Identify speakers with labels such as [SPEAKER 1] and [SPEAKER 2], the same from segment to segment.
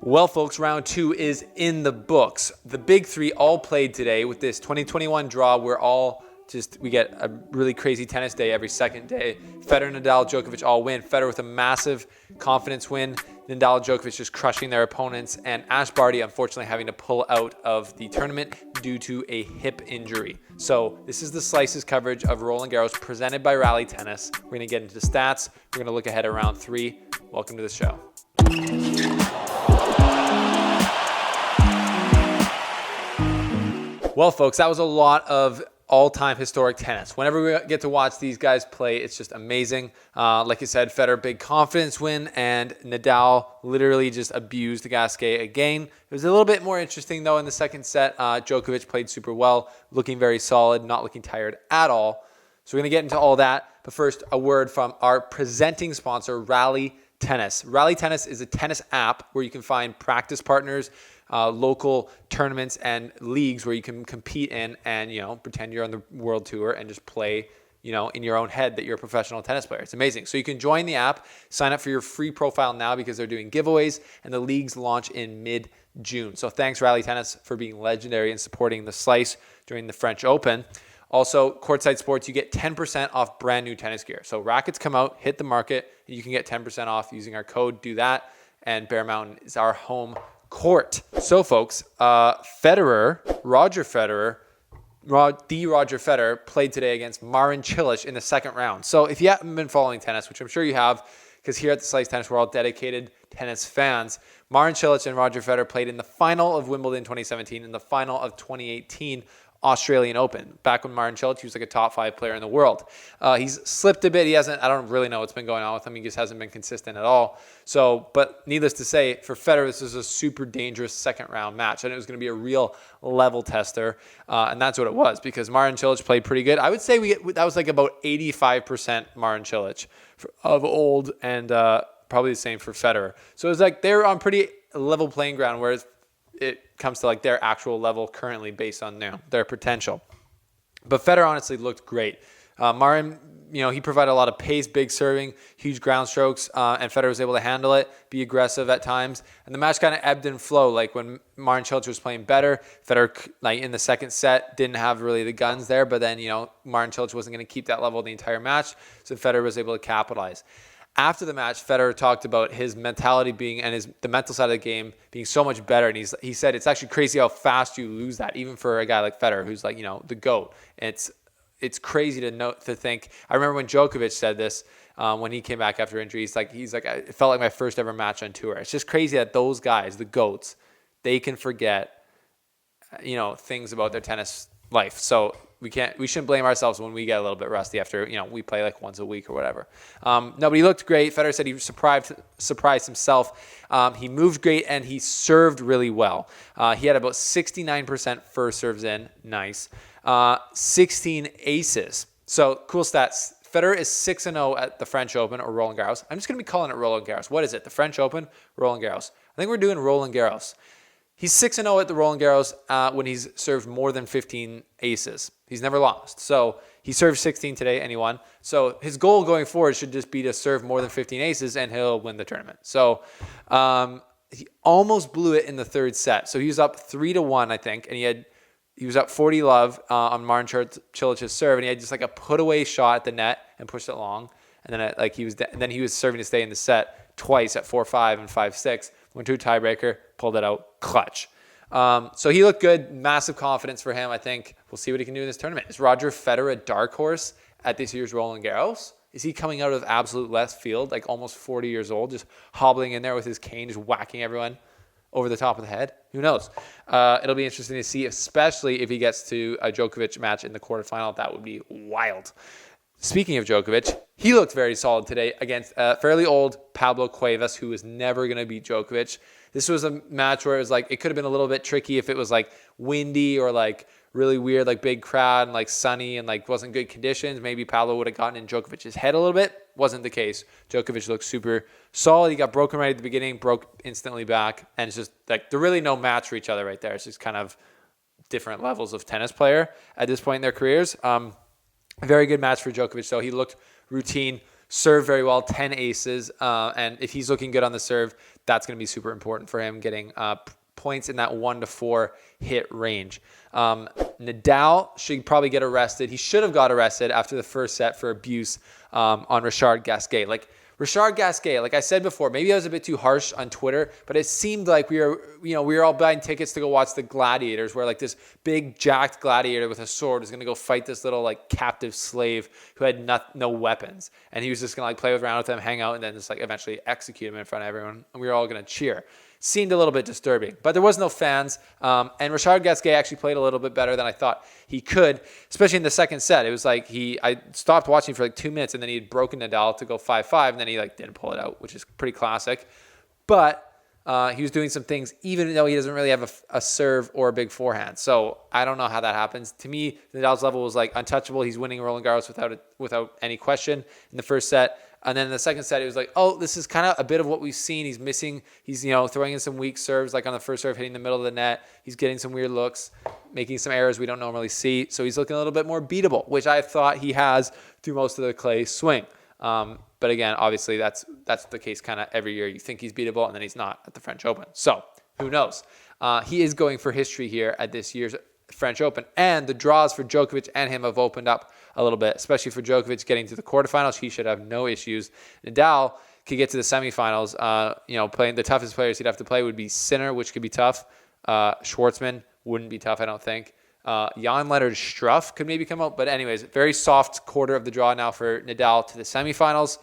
[SPEAKER 1] Well, folks, round two is in the books. The big three all played today with this 2021 draw. We get a really crazy tennis day every second day. Federer, Nadal, Djokovic all win. Federer with a massive confidence win. Nadal, Djokovic just crushing their opponents. And Ash Barty, unfortunately, having to pull out of the tournament due to a hip injury. So this is the Slices coverage of Roland Garros presented by Rally Tennis. We're going to get into the stats. We're going to look ahead at round three. Welcome to the show. Well, folks, that was a lot of all-time historic tennis. Whenever we get to watch these guys play, it's just amazing. Like I said, Federer, big confidence win, and Nadal literally just abused Gasquet again. It was a little bit more interesting, though, in the second set. Djokovic played super well, looking very solid, not looking tired at all. So we're going to get into all that. But first, a word from our presenting sponsor, Rally Tennis. Rally Tennis is a tennis app where you can find practice partners, local tournaments and leagues where you can compete in and, pretend you're on the world tour and just play, in your own head that you're a professional tennis player. It's amazing. So you can join the app, sign up for your free profile now because they're doing giveaways and the leagues launch in mid-June. So thanks Rally Tennis for being legendary and supporting the Slice during the French Open. Also, Courtside Sports, you get 10% off brand new tennis gear. So rackets come out, hit the market, and you can get 10% off using our code. Do that. And Bear Mountain is our home court. So, folks, Roger Federer played today against Marin Cilic in the second round. So if you haven't been following tennis, which I'm sure you have, because here at the Slice Tennis, we're all dedicated tennis fans, Marin Cilic and Roger Federer played in the final of Wimbledon 2017 and the final of 2018 Australian Open. Back when Marin Cilic, he was like a top 5 player in the world. He's slipped a bit. I don't really know what's been going on with him. He just hasn't been consistent at all. So, but needless to say, for Federer, this is a super dangerous second round match. And it was going to be a real level tester. And that's what it was because Marin Cilic played pretty good. I would say that was like about 85% Marin Cilic of old and probably the same for Federer. So it was like they're on pretty level playing ground, whereas it comes to like their actual level currently based on their potential. But Federer honestly looked great. Marin, he provided a lot of pace, big serving, huge ground strokes, and Federer was able to handle it, be aggressive at times. And the match kind of ebbed and flowed. Like when Marin Cilic was playing better, Federer, like in the second set, didn't have really the guns there. But then, Marin Cilic wasn't going to keep that level the entire match. So Federer was able to capitalize. After the match, Federer talked about his mentality being and the mental side of the game being so much better. And he said it's actually crazy how fast you lose that, even for a guy like Federer, who's like the GOAT. It's crazy to think. I remember when Djokovic said this when he came back after injury. He's like it felt like my first ever match on tour. It's just crazy that those guys, the GOATs, they can forget things about their tennis life. So we shouldn't blame ourselves when we get a little bit rusty after, we play like once a week or whatever. No, but he looked great. Federer said he surprised himself. He moved great and he served really well. He had about 69% first serves in. Nice. 16 aces. So cool stats. Federer is 6-0 at the French Open or Roland Garros. I'm just going to be calling it Roland Garros. What is it? The French Open, Roland Garros. I think we're doing Roland Garros. He's 6-0 at the Roland Garros when he's served more than 15 aces. He's never lost. So he served 16 today and he won. So his goal going forward should just be to serve more than 15 aces and he'll win the tournament. So he almost blew it in the third set. So he was up 3-1, I think, and he was up 40-love on Marin Cilic's serve, and he had just like a put away shot at the net and pushed it long. And then he was serving to stay in the set twice at 4-5 and 5-6. Went to a tiebreaker, pulled it out, clutch. So he looked good, massive confidence for him. I think we'll see what he can do in this tournament. Is Roger Federer a dark horse at this year's Roland Garros? Is he coming out of absolute left field, like almost 40 years old, just hobbling in there with his cane, just whacking everyone over the top of the head? Who knows? It'll be interesting to see, especially if he gets to a Djokovic match in the quarterfinal. That would be wild. Speaking of Djokovic, he looked very solid today against fairly old Pablo Cuevas, who was never going to beat Djokovic. This was a match where it was like, it could have been a little bit tricky if it was like windy or like really weird, like big crowd and like sunny and like wasn't good conditions. Maybe Pablo would have gotten in Djokovic's head a little bit. Wasn't the case. Djokovic looked super solid. He got broken right at the beginning, broke instantly back. And it's just like, they're really no match for each other right there. It's just kind of different levels of tennis player at this point in their careers. A very good match for Djokovic, though. He looked routine, serve very well, 10 aces. And if he's looking good on the serve, that's going to be super important for him, getting points in that 1 to 4 hit range. Nadal should probably get arrested. He should have got arrested after the first set for abuse on Richard Gasquet. Like Richard Gasquet, like I said before, maybe I was a bit too harsh on Twitter, but it seemed like we were all buying tickets to go watch the Gladiators, where like this big jacked gladiator with a sword is going to go fight this little like captive slave who had no weapons, and he was just going to like play around with them, hang out, and then just like eventually execute him in front of everyone, and we were all going to cheer. Seemed a little bit disturbing, but there was no fans. And Richard Gasquet actually played a little bit better than I thought he could, especially in the second set. It was like I stopped watching for like 2 minutes, and then he had broken Nadal to go 5-5, and then he like didn't pull it out, which is pretty classic. But he was doing some things, even though he doesn't really have a serve or a big forehand. So I don't know how that happens. To me, Nadal's level was like untouchable. He's winning Roland Garros without any question in the first set. And then in the second set, it was like, oh, this is kind of a bit of what we've seen. He's missing. He's, throwing in some weak serves, like on the first serve, hitting the middle of the net. He's getting some weird looks, making some errors we don't normally see. So he's looking a little bit more beatable, which I thought he has through most of the clay swing. But again, obviously, that's the case kind of every year. You think he's beatable, and then he's not at the French Open. So who knows? He is going for history here at this year's French Open. And the draws for Djokovic and him have opened up a little bit, especially for Djokovic getting to the quarterfinals. He should have no issues. Nadal could get to the semifinals. Playing the toughest players he'd have to play would be Sinner, which could be tough. Schwartzman wouldn't be tough, I don't think. Jan-Lennard Struff could maybe come out. But anyways, very soft quarter of the draw now for Nadal to the semifinals.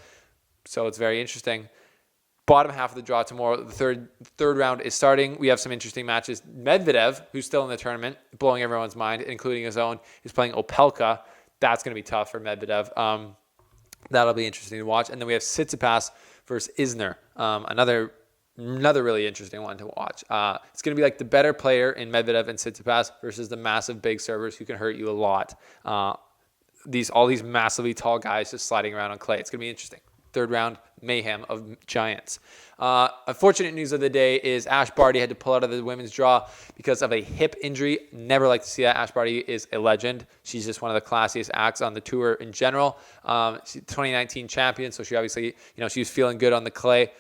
[SPEAKER 1] So it's very interesting. Bottom half of the draw tomorrow, the third round is starting. We have some interesting matches. Medvedev, who's still in the tournament, blowing everyone's mind, including his own, is playing Opelka. That's going to be tough for Medvedev. That'll be interesting to watch. And then we have Tsitsipas versus Isner, another really interesting one to watch. It's going to be like the better player in Medvedev and Tsitsipas versus the massive big servers who can hurt you a lot. All these massively tall guys just sliding around on clay. It's going to be interesting. Third round mayhem of giants. Unfortunate news of the day is Ash Barty had to pull out of the women's draw because of a hip injury. Never like to see that. Ash Barty is a legend. She's just one of the classiest acts on the tour in general. She's 2019 champion, so she obviously, she was feeling good on the clay.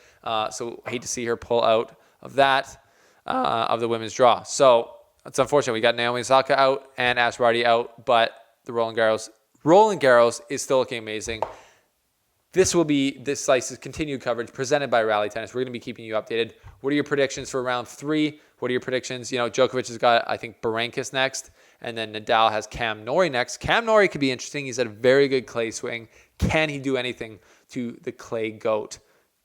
[SPEAKER 1] So I hate to see her pull out of that, of the women's draw. So it's unfortunate. We got Naomi Osaka out and Ash Barty out, but the Roland Garros is still looking amazing. This slice's continued coverage presented by Rally Tennis. We're going to be keeping you updated. What are your predictions for round 3? What are your predictions? Djokovic has got, I think, Berankis next, and then Nadal has Cam Norrie next. Cam Norrie could be interesting. He's had a very good clay swing. Can he do anything to the clay goat?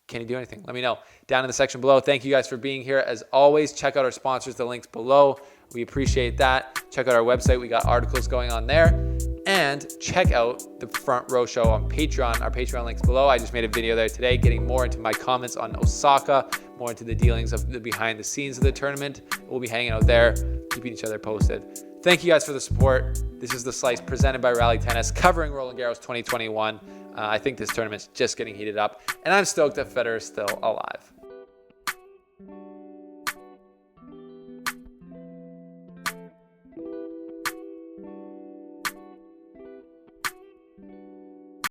[SPEAKER 1] Can he do anything? Let me know down in the section below. Thank you guys for being here. As always, check out our sponsors, the links below. We appreciate that. Check out our website. We got articles going on there. And check out the Front Row Show on Patreon. Our Patreon link's below. I just made a video there today getting more into my comments on Osaka, more into the dealings of the behind the scenes of the tournament. We'll be hanging out there, keeping each other posted. Thank you guys for the support. This is The Slice presented by Rally Tennis, covering Roland Garros 2021. I think this tournament's just getting heated up, and I'm stoked that Federer is still alive.